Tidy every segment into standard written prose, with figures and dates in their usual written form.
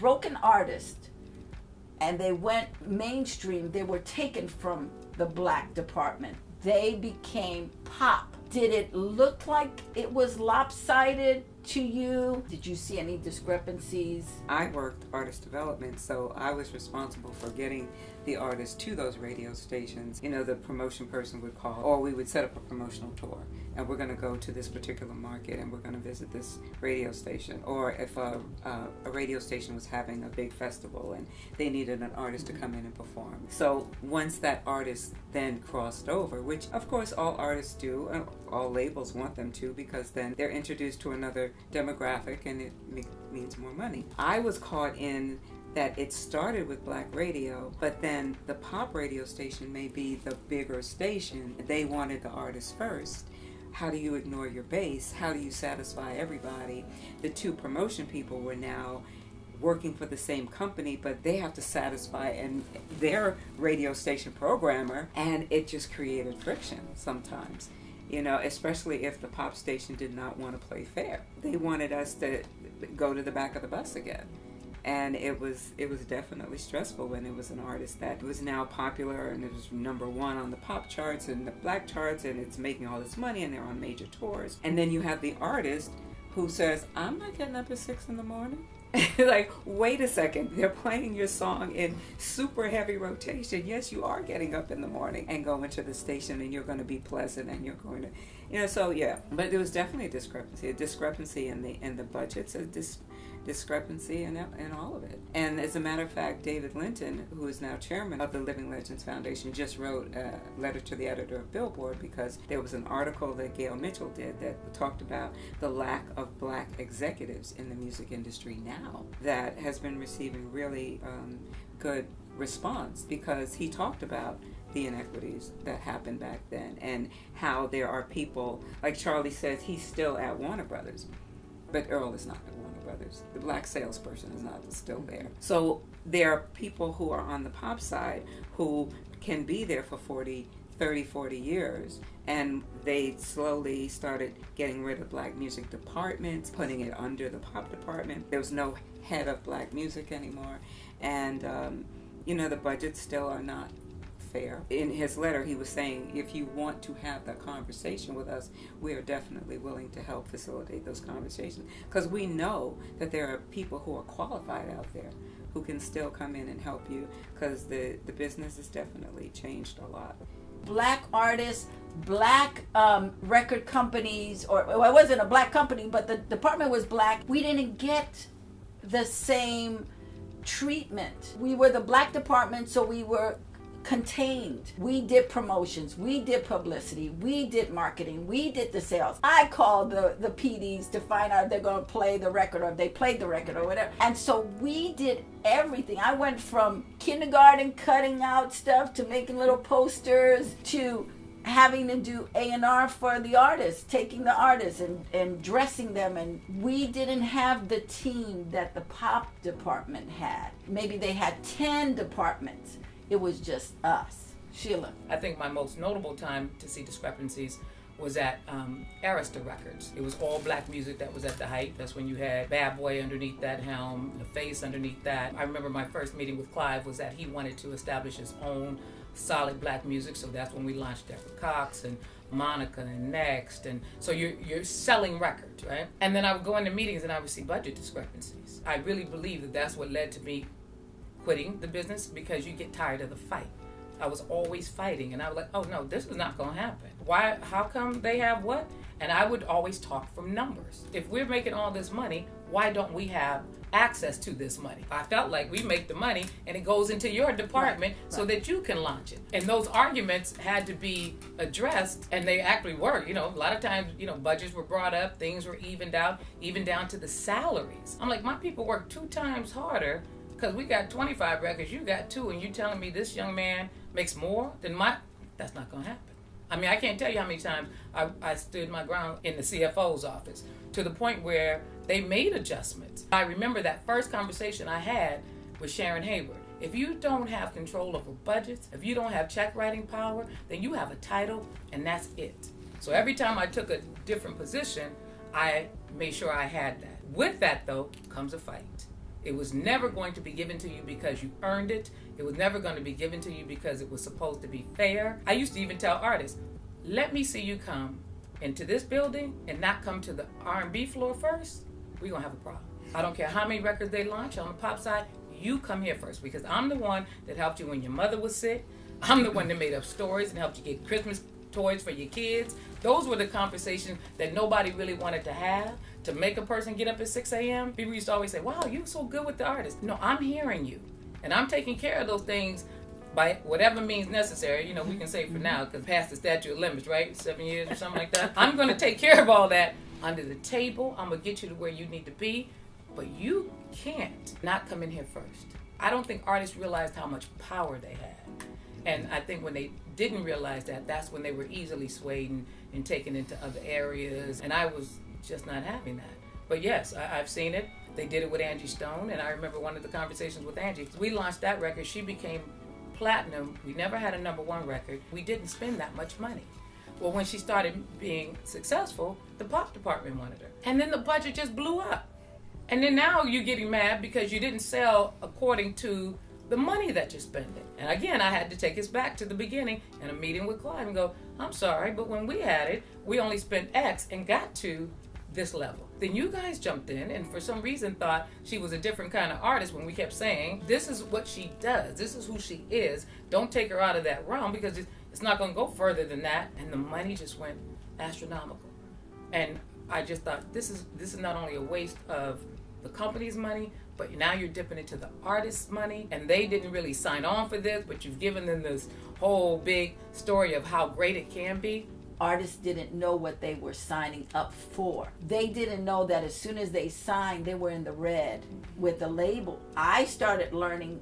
broke an artist and they went mainstream, they were taken from the black department. They became pop. Did it look like it was lopsided to you? Did you see any discrepancies? I worked artist development, so I was responsible for getting the artists to those radio stations. You know, the promotion person would call, or we would set up a promotional tour, and we're going to go to this particular market and we're going to visit this radio station. Or if a radio station was having a big festival and they needed an artist to come in and perform. So once that artist then crossed over, which of course all artists do, and all labels want them to, because then they're introduced to another demographic and it means more money. I was caught in that it started with black radio, but then the pop radio station may be the bigger station. They wanted the artist first. How do you ignore your base? How do you satisfy everybody? The two promotion people were now working for the same company, but they have to satisfy and their radio station programmer, and it just created friction sometimes. You know, especially if the pop station did not want to play fair. They wanted us to go to the back of the bus again. And it was definitely stressful when it was an artist that was now popular and it was #1 on the pop charts and the black charts, and it's making all this money and they're on major tours. And then you have the artist who says, I'm not getting up at 6 in the morning. Like, wait a second, they're playing your song in super heavy rotation. Yes, you are getting up in the morning and going to the station, and you're going to be pleasant, and you're going to, you know, so yeah. But there was definitely a discrepancy in the budgets, discrepancy in all of it. And as a matter of fact, David Linton, who is now chairman of the Living Legends Foundation, just wrote a letter to the editor of Billboard because there was an article that Gail Mitchell did that talked about the lack of black executives in the music industry now, that has been receiving really good response, because he talked about the inequities that happened back then and how there are people, like Charlie says, he's still at Warner Brothers, but Earl is not at Warner Brothers. The black salesperson is not still there. So there are people who are on the pop side who can be there for 30, 40 years, and they slowly started getting rid of black music departments, putting it under the pop department. There was no head of black music anymore, and you know, the budgets still are not fair. In his letter, he was saying, if you want to have that conversation with us, we are definitely willing to help facilitate those conversations, because we know that there are people who are qualified out there who can still come in and help you, because the business has definitely changed a lot. Black artists, black record companies, or well, it wasn't a black company, but the department was black. We didn't get the same treatment. We were the black department, so we were contained. We did promotions, we did publicity, we did marketing, we did the sales. I called the PDs to find out if they're going to play the record, or if they played the record or whatever. And so we did everything. I went from kindergarten cutting out stuff to making little posters to having to do A&R for the artists, taking the artists and dressing them. And we didn't have the team that the pop department had. Maybe they had 10 departments. It was just us. Sheila. I think my most notable time to see discrepancies was at Arista Records. It was all black music that was at the height. That's when you had Bad Boy underneath that helm, The Face underneath that. I remember my first meeting with Clive was that he wanted to establish his own solid black music, so that's when we launched Deborah Cox and Monica and Next, and so you're selling records, right? And then I would go into meetings and I would see budget discrepancies. I really believe that that's what led to me quitting the business, because you get tired of the fight. I was always fighting, and I was like, oh no, this is not going to happen. Why? How come they have what? And I would always talk from numbers. If we're making all this money, why don't we have access to this money? I felt like we make the money and it goes into your department, right, so that you can launch it. And those arguments had to be addressed, and they actually were. You know, a lot of times, you know, budgets were brought up, things were evened out, even down to the salaries. I'm like, my people work 2 times harder because we got 25 records, you got 2, and you telling me this young man makes more than that's not going to happen. I mean, I can't tell you how many times I stood my ground in the CFO's office, to the point where they made adjustments. I remember that first conversation I had with Sharon Hayward. If you don't have control over budgets, if you don't have check writing power, then you have a title, and that's it. So every time I took a different position, I made sure I had that. With that, though, comes a fight. It was never going to be given to you because you earned it. It was never going to be given to you because it was supposed to be fair. I used to even tell artists, let me see you come into this building and not come to the R&B floor first. We're going to have a problem. I don't care how many records they launch on the pop side. You come here first because I'm the one that helped you when your mother was sick. I'm the one that made up stories and helped you get Christmas toys for your kids. Those were the conversations that nobody really wanted to have. To make a person get up at 6 a.m. People used to always say, wow, you're so good with the artist. No, I'm hearing you. And I'm taking care of those things by whatever means necessary. You know, we can say for now, because past the statute of limits, right? 7 years or something like that. I'm going to take care of all that under the table. I'm going to get you to where you need to be. But you can't not come in here first. I don't think artists realized how much power they had. And I think when they didn't realize that, that's when they were easily swayed and taken into other areas. And I was just not having that. But yes, I've seen it. They did it with Angie Stone, and I remember one of the conversations with Angie. We launched that record. She became platinum. We never had a #1 record. We didn't spend that much money. Well, when she started being successful, the pop department wanted her. And then the budget just blew up. And then now you're getting mad because you didn't sell according to the money that you're spending. And again, I had to take us back to the beginning in a meeting with Clive and go, I'm sorry, but when we had it, we only spent X and got to this level. Then you guys jumped in and for some reason thought she was a different kind of artist when we kept saying, this is what she does. This is who she is. Don't take her out of that realm because it's not going to go further than that. And the money just went astronomical. And I just thought, this is not only a waste of the company's money, but now you're dipping into the artist's money, and they didn't really sign on for this, but you've given them this whole big story of how great it can be. Artists didn't know what they were signing up for. They didn't know that as soon as they signed, they were in the red with the label. I started learning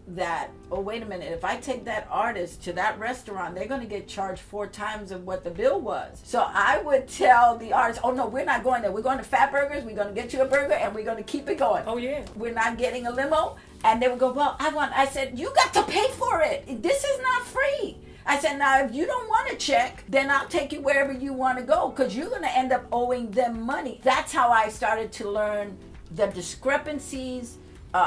that, oh, wait a minute, if I take that artist to that restaurant, they're going to get charged 4 times of what the bill was. So I would tell the artist, oh no, we're not going there. We're going to Fat Burgers, we're going to get you a burger, and we're going to keep it going. Oh yeah. We're not getting a limo. And they would go, well, I said, you got to pay for it. This is not free. I said, now if you don't want a check, then I'll take you wherever you want to go because you're going to end up owing them money. That's how I started to learn the discrepancies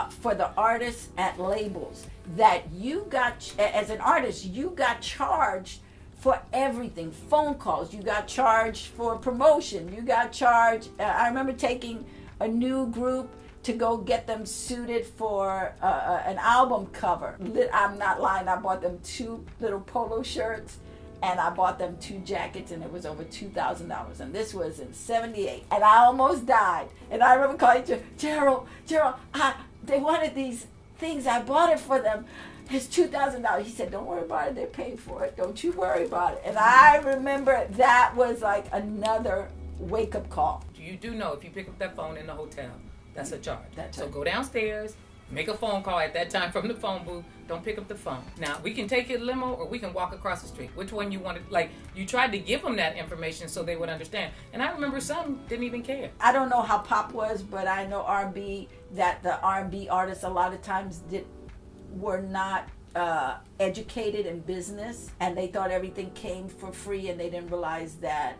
for the artists at labels, that you got, as an artist, you got charged for everything. Phone calls, you got charged for promotion, you got charged. I remember taking a new group to go get them suited for an album cover. I'm not lying, I bought them 2 little polo shirts and I bought them 2 jackets, and it was over $2,000. And this was in '78. And I almost died. And I remember calling Gerald, they wanted these things. I bought it for them. It's $2,000. He said, don't worry about it. They're paying for it. Don't you worry about it. And I remember that was like another wake-up call. You do know if you pick up that phone in the hotel, that's a charge. That's so right. go downstairs, make a phone call at that time from the phone booth. Don't pick up the phone. Now, we can take your limo or we can walk across the street. Which one you wanted? Like, you tried to give them that information so they would understand. And I remember some didn't even care. I don't know how pop was, but I know R&B, that the R&B artists a lot of times were not educated in business, and they thought everything came for free, and they didn't realize that,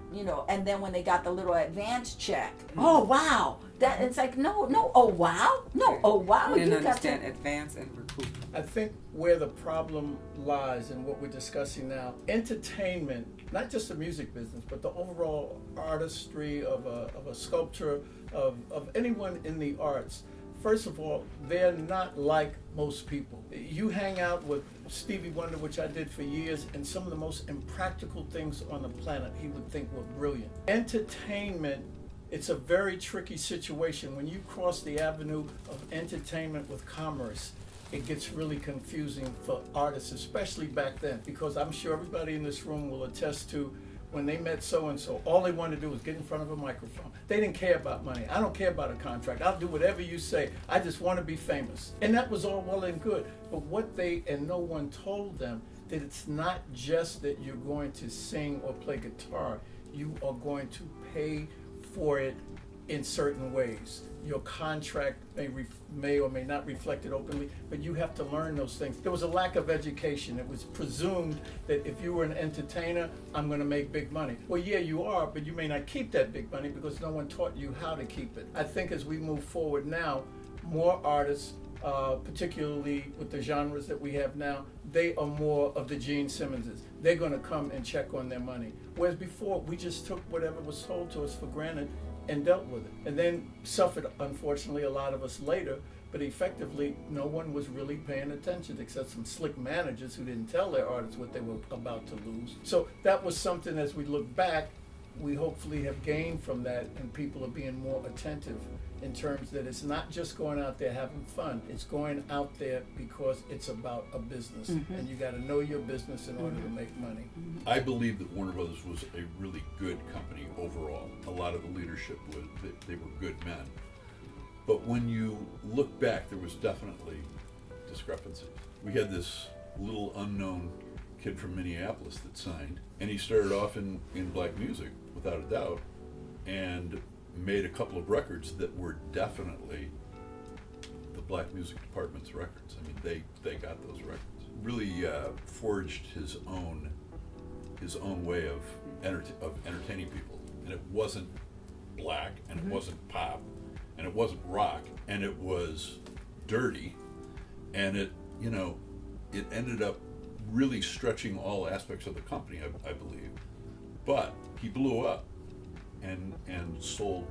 and then when they got the little advance check, oh wow, that it's like no, oh wow, no, oh wow, I didn't you got understand to advance and recoup. I think where the problem lies in what we're discussing now, entertainment, not just the music business, but the overall artistry of a sculptor, of anyone in the arts. First of all, they're not like most people. You hang out with Stevie Wonder, which I did for years, and some of the most impractical things on the planet he would think were brilliant. Entertainment, it's a very tricky situation. When you cross the avenue of entertainment with commerce, it gets really confusing for artists, especially back then, because I'm sure everybody in this room will attest to when they met so-and-so, all they wanted to do was get in front of a microphone. They didn't care about money. I don't care about a contract. I'll do whatever you say. I just want to be famous. And that was all well and good. But no one told them that it's not just that you're going to sing or play guitar. You are going to pay for it in certain ways. Your contract may or may not reflect it openly, but you have to learn those things. There was a lack of education. It was presumed that if you were an entertainer, I'm going to make big money. Well, yeah, you are, but you may not keep that big money because no one taught you how to keep it. I think as we move forward now, more artists, particularly with the genres that we have now, they are more of the Gene Simmonses. They're going to come and check on their money. Whereas before, we just took whatever was told to us for granted and dealt with it. And then suffered, unfortunately, a lot of us later, but effectively, no one was really paying attention except some slick managers who didn't tell their artists what they were about to lose. So that was something, as we look back, we hopefully have gained from that, and people are being more attentive in terms that it's not just going out there having fun, it's going out there because it's about a business, and you got to know your business in order to make money. I believe that Warner Brothers was a really good company overall. A lot of the leadership was, they were good men. But when you look back, there was definitely discrepancies. We had this little unknown kid from Minneapolis that signed, and he started off in black music, without a doubt, and made a couple of records that were definitely the black music department's records. I mean, they got those records. Really forged his own way of entertaining people, and it wasn't black, and it wasn't pop, and it wasn't rock, and it was dirty, and it ended up really stretching all aspects of the company, I believe. But he blew up and sold,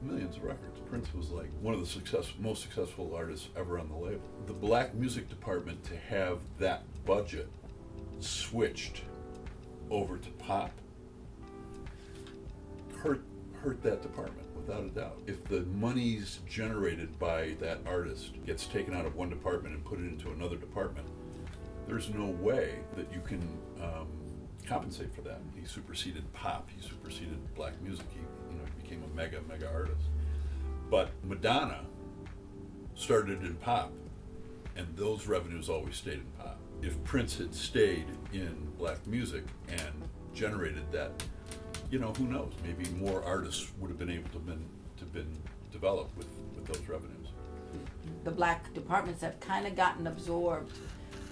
millions of records. Prince was like one of the most successful artists ever on the label. The black music department, to have that budget switched over to pop, hurt that department, without a doubt. If the monies generated by that artist gets taken out of one department and put it into another department, there's no way that you can compensate for that. He superseded pop. He superseded black music. He became a mega artist. But Madonna started in pop, and those revenues always stayed in pop. If Prince had stayed in black music and generated that, who knows? Maybe more artists would have been able to been developed with those revenues. The black departments have kind of gotten absorbed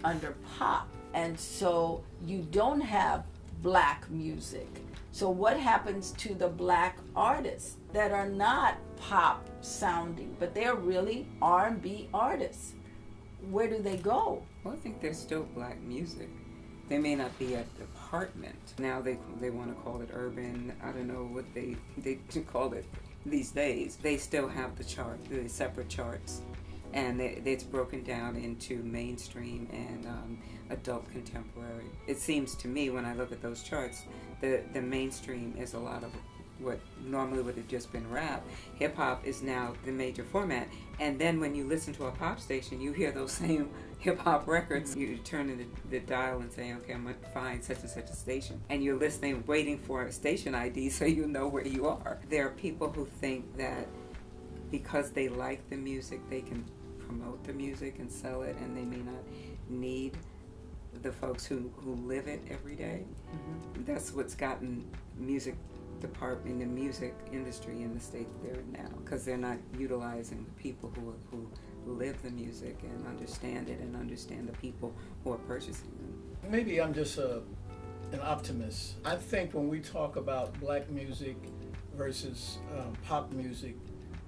under pop, and so you don't have black music. So what happens to the black artists that are not pop sounding, but they're really R&B artists? Where do they go? Well, I think there's still black music. They may not be a department. Now they want to call it urban. I don't know what they call it these days. They still have the separate charts. And it's broken down into mainstream and adult contemporary. It seems to me, when I look at those charts, the mainstream is a lot of what normally would have just been rap. Hip hop is now the major format. And then when you listen to a pop station, you hear those same hip hop records. You turn in the dial and say, okay, I'm going to find such and such a station. And you're listening, waiting for a station ID so you know where you are. There are people who think that because they like the music, they can promote the music and sell it, and they may not need the folks who live it every day. That's what's gotten music department, the music industry in the state that they're in now, because they're not utilizing the people who live the music and understand it and understand the people who are purchasing them. Maybe I'm just an optimist. I think when we talk about black music versus pop music,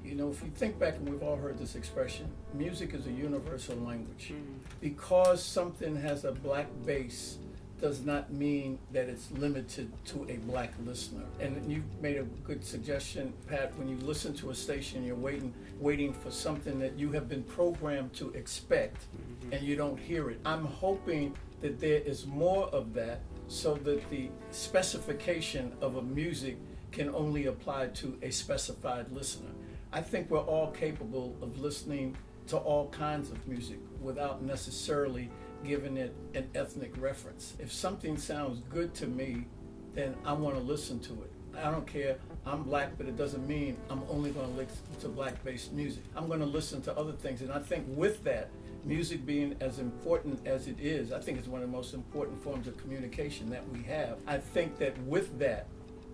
if you think back, and we've all heard this expression, music is a universal language. Because something has a black base does not mean that it's limited to a black listener. And you made a good suggestion, Pat, when you listen to a station, you're waiting for something that you have been programmed to expect, and you don't hear it. I'm hoping that there is more of that, so that the specification of a music can only apply to a specified listener. I think we're all capable of listening to all kinds of music without necessarily giving it an ethnic reference. If something sounds good to me, then I want to listen to it. I don't care, I'm black, but it doesn't mean I'm only going to listen to black-based music. I'm going to listen to other things, and I think with that, music being as important as it is, I think it's one of the most important forms of communication that we have. I think that with that,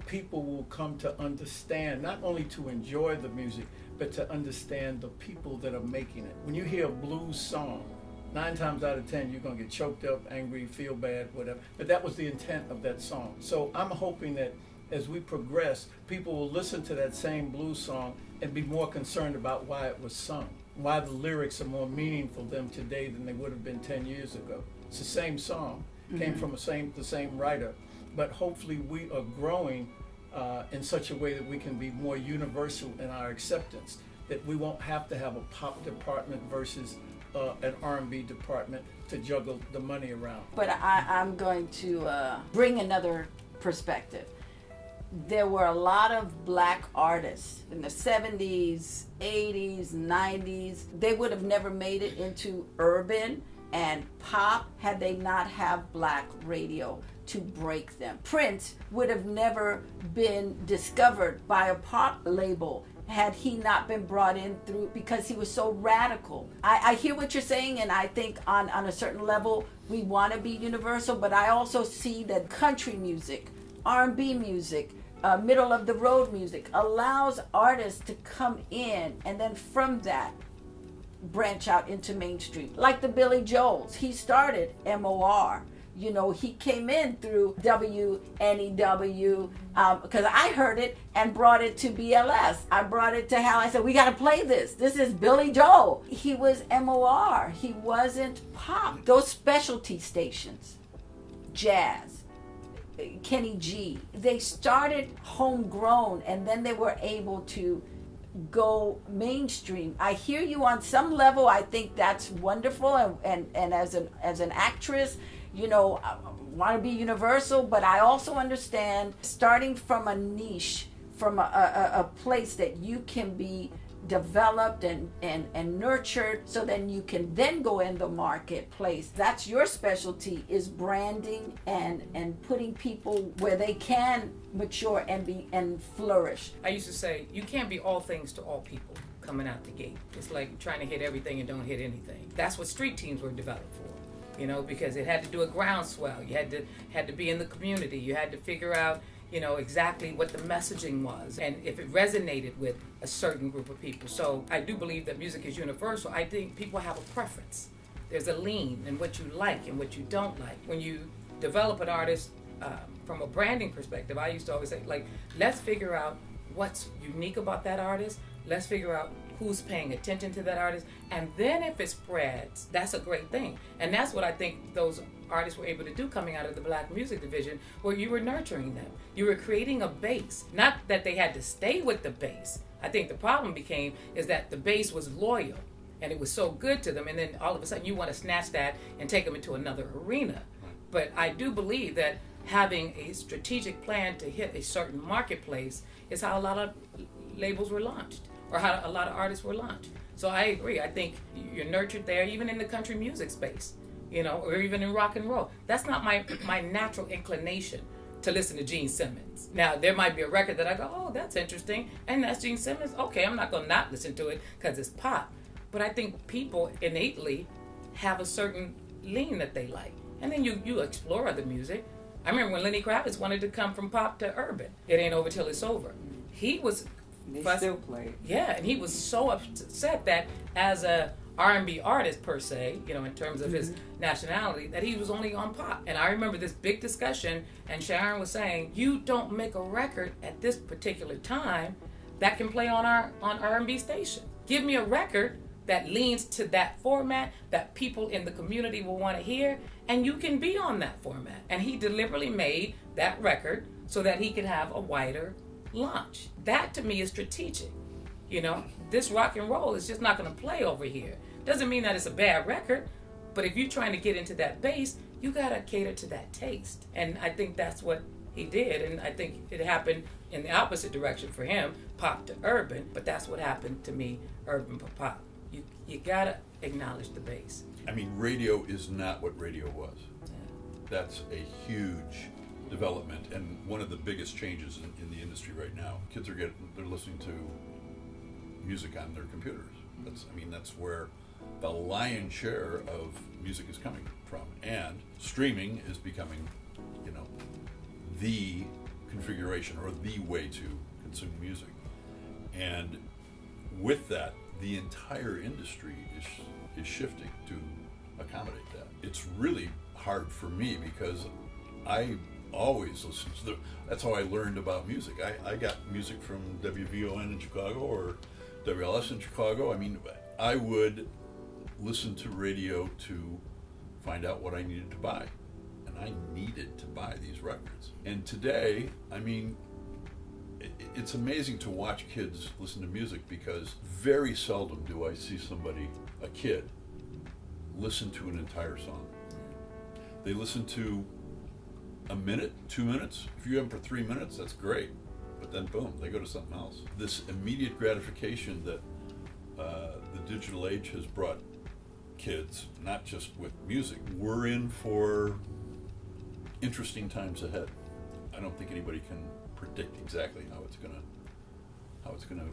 people will come to understand, not only to enjoy the music, but to understand the people that are making it. When you hear a blues song, 9 times out of 10, you're gonna get choked up, angry, feel bad, whatever. But that was the intent of that song. So I'm hoping that as we progress, people will listen to that same blues song and be more concerned about why it was sung, why the lyrics are more meaningful to them today than they would have been 10 years ago. It's the same song, came from the same writer, but hopefully we are growing in such a way that we can be more universal in our acceptance, that we won't have to have a pop department versus an R&B department to juggle the money around. But I'm going to bring another perspective. There were a lot of black artists in the 70s, 80s, 90s. They would have never made it into urban and pop had they not have black radio to break them. Prince would have never been discovered by a pop label had he not been brought in through, because he was so radical. I hear what you're saying, and I think on a certain level we want to be universal, but I also see that country music, R&B music, middle of the road music allows artists to come in and then from that branch out into mainstream. Like the Billy Joels, he started MOR. You know, he came in through WNEW because I heard it and brought it to BLS. I brought it to Hal. I said, we got to play this. This is Billy Joel. He was MOR. He wasn't pop. Those specialty stations, jazz, Kenny G, they started homegrown and then they were able to go mainstream. I hear you on some level. I think that's wonderful. And as an actress, you know, I want to be universal, but I also understand starting from a niche, from a place that you can be developed and nurtured so then you can then go in the marketplace. That's your specialty, is branding and putting people where they can mature and flourish. I used to say, you can't be all things to all people coming out the gate. It's like trying to hit everything and don't hit anything. That's what street teams were developed for. You know, because it had to do a groundswell. You had to be in the community. You had to figure out, you know, exactly what the messaging was and if it resonated with a certain group of people. So I do believe that music is universal. I think people have a preference. There's a lean in what you like and what you don't like. When you develop an artist from a branding perspective, I used to always say, like, let's figure out what's unique about that artist. Let's figure out who's paying attention to that artist, and then if it spreads, that's a great thing. And that's what I think those artists were able to do coming out of the Black music division, where you were nurturing them. You were creating a base. Not that they had to stay with the base. I think the problem is that the base was loyal, and it was so good to them, and then all of a sudden you want to snatch that and take them into another arena. But I do believe that having a strategic plan to hit a certain marketplace is how a lot of labels were launched, or how a lot of artists were launched. So I agree. I think you're nurtured there, even in the country music space, you know, or even in rock and roll. That's not my natural inclination to listen to Gene Simmons. Now, there might be a record that I go, oh, that's interesting, and that's Gene Simmons. Okay, I'm not going to not listen to it because it's pop. But I think people innately have a certain lean that they like. And then you explore other music. I remember when Lenny Kravitz wanted to come from pop to urban. It ain't over till it's over. He was... They still play it. Yeah, and he was so upset that as a R&B artist per se, you know, in terms of his nationality, that he was only on pop. And I remember this big discussion, and Sharon was saying, you don't make a record at this particular time that can play on our R&B station. Give me a record that leans to that format that people in the community will want to hear, and you can be on that format. And he deliberately made that record so that he could have a wider launch. That to me is strategic. You know, this rock and roll is just not going to play over here. Doesn't mean that it's a bad record, but if you're trying to get into that base, you got to cater to that taste. And I think that's what he did, and I think it happened in the opposite direction for him, pop to urban, but that's what happened to me, urban to pop. You got to acknowledge the base. I mean, radio is not what radio was. Yeah. That's a huge development, and one of the biggest changes in the industry right now. Kids they're listening to music on their computers. That's where the lion's share of music is coming from, and streaming is becoming, you know, the configuration or the way to consume music. And with that, the entire industry is shifting to accommodate that. It's really hard for me because I always listened to that's how I learned about music. I got music from WVON in Chicago or WLS in Chicago. I mean, I would listen to radio to find out what I needed to buy. And I needed to buy these records. And today, I mean, it's amazing to watch kids listen to music, because very seldom do I see somebody, a kid, listen to an entire song. They listen to a minute, 2 minutes. If you have them for 3 minutes, that's great. But then boom, they go to something else. This immediate gratification that the digital age has brought kids, not just with music, we're in for interesting times ahead. I don't think anybody can predict exactly how it's gonna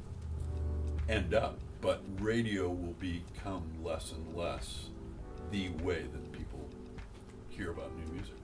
end up, but radio will become less and less the way that people hear about new music.